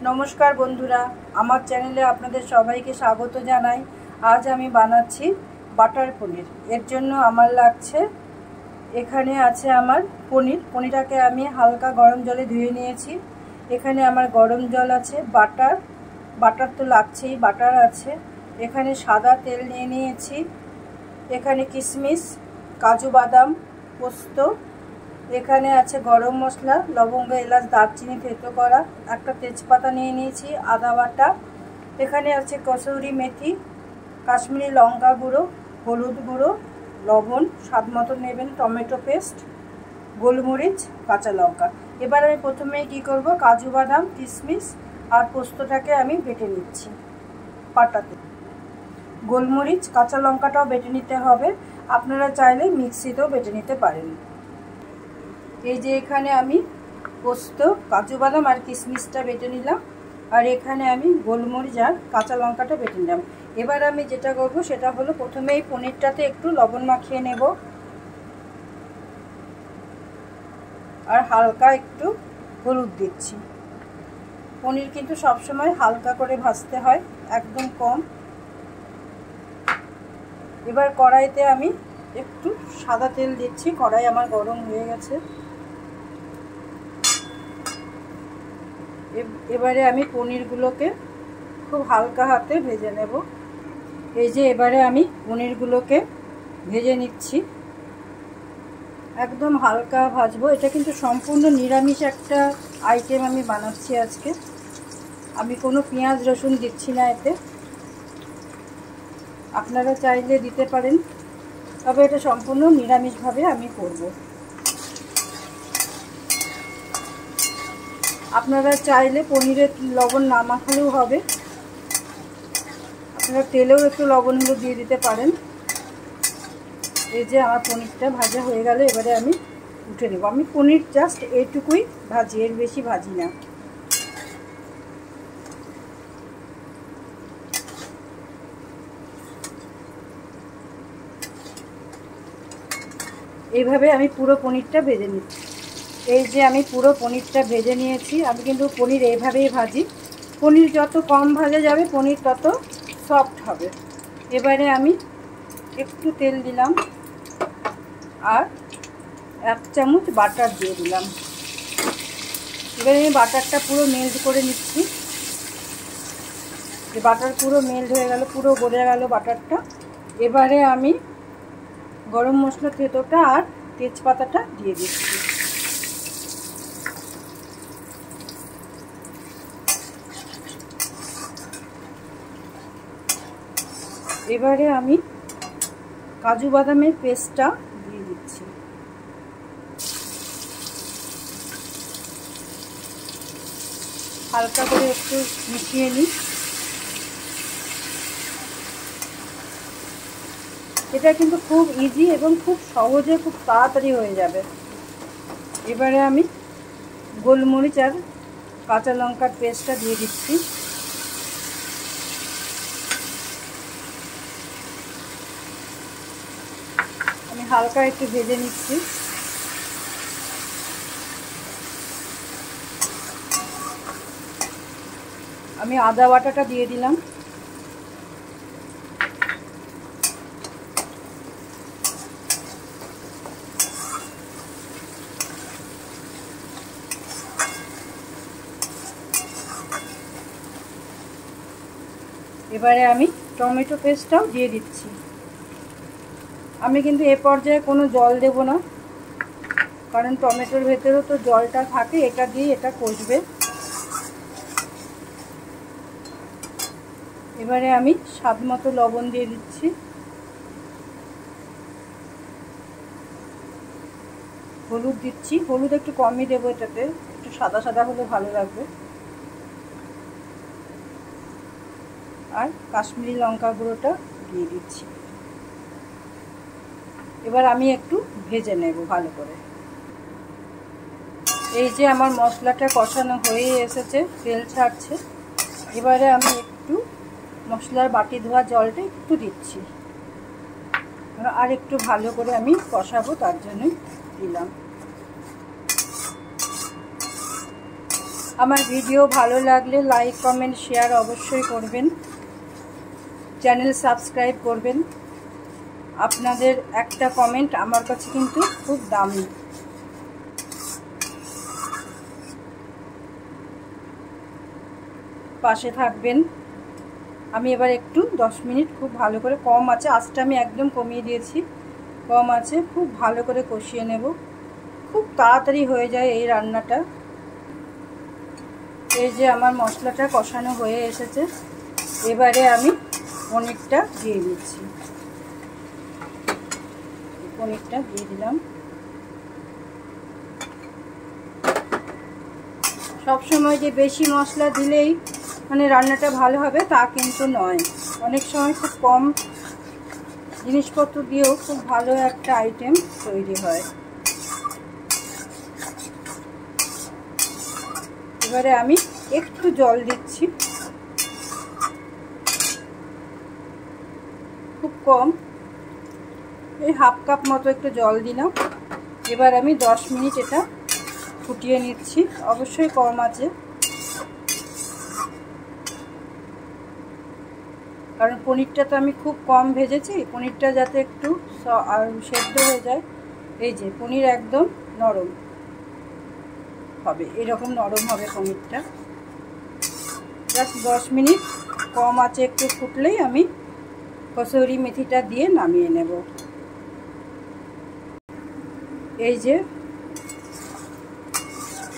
नमस्कार बंधुरा आमार चैनेले आपनादेर सबाइके स्वागत जानाई। आज आमी बानाচ্ছি बाटार पनीर। एर जोन्नो आमार लागছে एखाने आछे आमार पनीरटाके आमी हालका गरम जले धुए निয়েছি। एखाने आमार गरम जल आछे, बाटार तो लागছেই, बाटार आछे, एखाने सादा तेल निয়ে নিয়েছি, एखाने किशमिश, काजू बादाम, पोस्तो, एखाने आछे गरम मसला, लवंग, एलाच, दारचिनी থেতো करा, একটা তেজপাতা নিয়ে নিয়েছি, আদা বাটা, এখানে আছে কসুরি মেথি, কাশ্মীরি লঙ্কা গুঁড়ো, হলুদ গুঁড়ো, লবণ স্বাদ মতো নেবেন, টমেটো পেস্ট, গোলমরিচ, কাঁচা লঙ্কা। এবার আমি প্রথমেই কি করব, কাজু বাদাম, কিশমিশ আর পোস্তটাকে আমি বেটে নিচ্ছি পাটাতে। গোলমরিচ, কাঁচা লঙ্কাটাও বেটে নিতে হবে, আপনারা চাইলে মিক্সিতেও বেটে নিতে পারেন। এই যে এখানে আমি পোস্ত, কাজু বাদাম আর কিশমিশটা বেটে নিলাম, আর এখানে আমি গোলমরিচ আর কাঁচা লঙ্কাটা বেটে নিলাম। এবার আমি যেটা করব সেটা হলো প্রথমে এই পনিরটাতে একটু লবণ মাখিয়ে নেব আর হালকা একটু হলুদ দিচ্ছি। পনির কিন্তু সব সময় হালকা করে ভাজতে হয়, একদম কম। এবার কড়াইতে আমি একটু সাদা তেল দিচ্ছি, কড়াই আমার গরম হয়ে গেছে। এবারে আমি পনিরগুলোকে খুব হালকা হাতে ভেজে নেব। এই যে এবারে আমি পনিরগুলোকে ভেজে নিচ্ছি, একদম হালকা ভাজবো। এটা কিন্তু সম্পূর্ণ নিরামিষ একটা আইটেম আমি বানাচ্ছি আজকে, আমি কোনো পেঁয়াজ রসুন দিচ্ছি না এতে, আপনারা চাইলে দিতে পারেন, তবে এটা সম্পূর্ণ নিরামিষভাবে আমি করব। আপনারা চাইলে পনিরে লবণ না মাখালেও হবে, আপনারা তেলেও একটু লবণ হলুদ দিয়ে দিতে পারেন। এই যে আমার পনিরটা ভাজা হয়ে গেল, এবারে আমি উঠে নেব। আমি পনির জাস্ট এইটুকুই ভাজি, এর বেশি ভাজি না। এইভাবে আমি পুরো পনিরটা ভেজে নিচ্ছি। এই যে আমি পুরো পনিরটা ভেজে নিয়েছি। আমি কিন্তু পনির এইভাবেই ভাজি, পনির যত কম ভাজা যাবে পনির তত সফট হবে। এবারে আমি একটু তেল দিলাম আর 1 চামচ বাটার দিয়ে দিলাম। এবারে আমি বাটারটা পুরো মেল্ট করে নিচ্ছি। যে বাটার পুরো মেল্ট হয়ে গেল, পুরো গলে গেল বাটারটা। এবারে আমি গরম মশলা থেতোটা আর তেজপাতাটা দিয়ে দিচ্ছি। এবারে আমি কাজু বাদামের পেস্টটা দিয়ে দিচ্ছি। হালকা করে একটু মিশিয়ে নিই। এটা কিন্তু খুব ইজি এবং খুব সহজে, খুব তাড়াতাড়ি হয়ে যাবে। এবারে আমি গোলমরিচ আর কাঁচা লঙ্কার পেস্টটা দিয়ে দিচ্ছি। আমি হালকা একটু ভেজে নিচ্ছি। আমি আদা বাটাটা দিয়ে দিলাম। এবারে আমি টমেটো পেস্টটাও দিয়ে দিচ্ছি। আমি কিন্তু এ পর্যায়ে কোনো জল দেব না, কারণ টমেটোর ভেতরেও তো জলটা থাকে, এটা দিয়ে এটা কষবে। এবারে আমি স্বাদ মতো লবণ দিয়ে দিচ্ছি, হলুদ দিচ্ছি। হলুদ একটু কমই দেবো, এটাতে একটু সাদা সাদা হলে ভালো লাগবে। আর কাশ্মীরি লঙ্কা গুঁড়োটা দিয়ে দিচ্ছি। এবার আমি একটু ভেজে নেব ভালো করে। এই যে আমার মশলাটা কষানো হয়ে এসেছে, তেল ছাড়ছে। এবারে আমি একটু মশলার বাটি ধোয়া জলটা একটু দিচ্ছি, আর একটু ভালো করে আমি কষাবো, তার জন্যই দিলাম। আমার ভিডিও ভালো লাগলে লাইক কমেন্ট শেয়ার অবশ্যই করবেন, চ্যানেল সাবস্ক্রাইব করবেন। আপনাদের একটা কমেন্ট আমার কাছে কিন্তু খুব দামি। পাশে থাকবেন। আমি এবার একটু 10 মিনিট খুব ভালো করে, কম আছে আঁচটা আমি একদম কমিয়ে দিয়েছি, কম আছে, খুব ভালো করে কষিয়ে নেব। খুব তাড়াতাড়ি হয়ে যায় এই রান্নাটা। এই যে আমার মশলাটা কষানো হয়ে এসেছে, এবারে আমি পনিরটা দিয়ে দিচ্ছি। পনিরটা দিয়ে দিলাম। সবসময় যে বেশি মশলা দিলেই মানে রান্নাটা ভালো হবে তা কিন্তু নয়। অনেক সময় খুব কম জিনিসপত্র দিয়েও খুব ভালো একটা আইটেম তৈরি হয়। এবারে আমি একটু জল দিচ্ছি, খুব কম, এই হাফ কাপ মতো একটু জল দিলাম। এবার আমি 10 মিনিট এটা ফুটিয়ে নিচ্ছি, অবশ্যই কম আছে, কারণ পনিরটা তো আমি খুব কম ভেজেছি। পনিরটা যাতে একটু সেদ্ধ হয়ে যায়। এই যে পনির একদম নরম হবে, এরকম নরম হবে পনিরটা। জাস্ট 10 মিনিট কম আছে একটু ফুটলেই আমি কসুরি মেথিটা দিয়ে নামিয়ে নেব। এই যে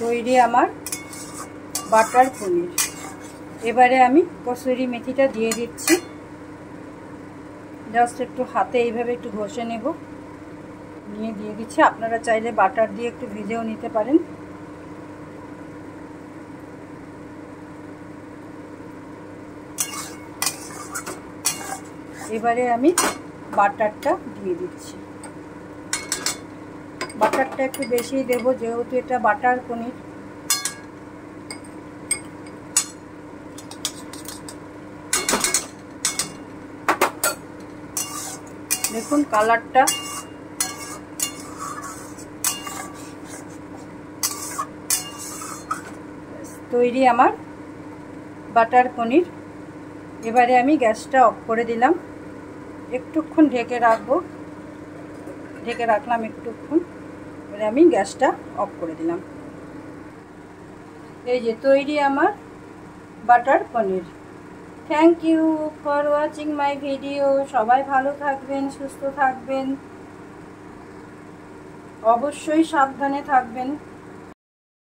তৈরি আমার বাটার পনির। এবারে আমি কসুরি মেথিটা দিয়ে দিচ্ছি, জাস্ট একটু হাতে এইভাবে একটু ঘষে নেব, নিয়ে দিয়ে দিচ্ছি। আপনারা চাইলে বাটার দিয়ে একটু ভেজেও নিতে পারেন। এবারে আমি বাটারটা দিয়ে দিচ্ছি। বাটারটা একটু বেশি দেবো যেহেতু এটা বাটার পনির। দেখুন কালারটা, তৈরি আমার বাটার পনির। এবারে আমি গ্যাসটা অফ করে দিলাম, একটুক্ষণ ঢেকে রাখবো, ঢেকে রাখলাম একটুক্ষণ। এবারে আমি গ্যাসটা অফ করে দিলাম। এই যে তৈরি আমার butter paneer. Thank you for watching my video. সবাই ভালো থাকবেন, সুস্থ থাকবেন, অবশ্যই সাবধানে থাকবেন।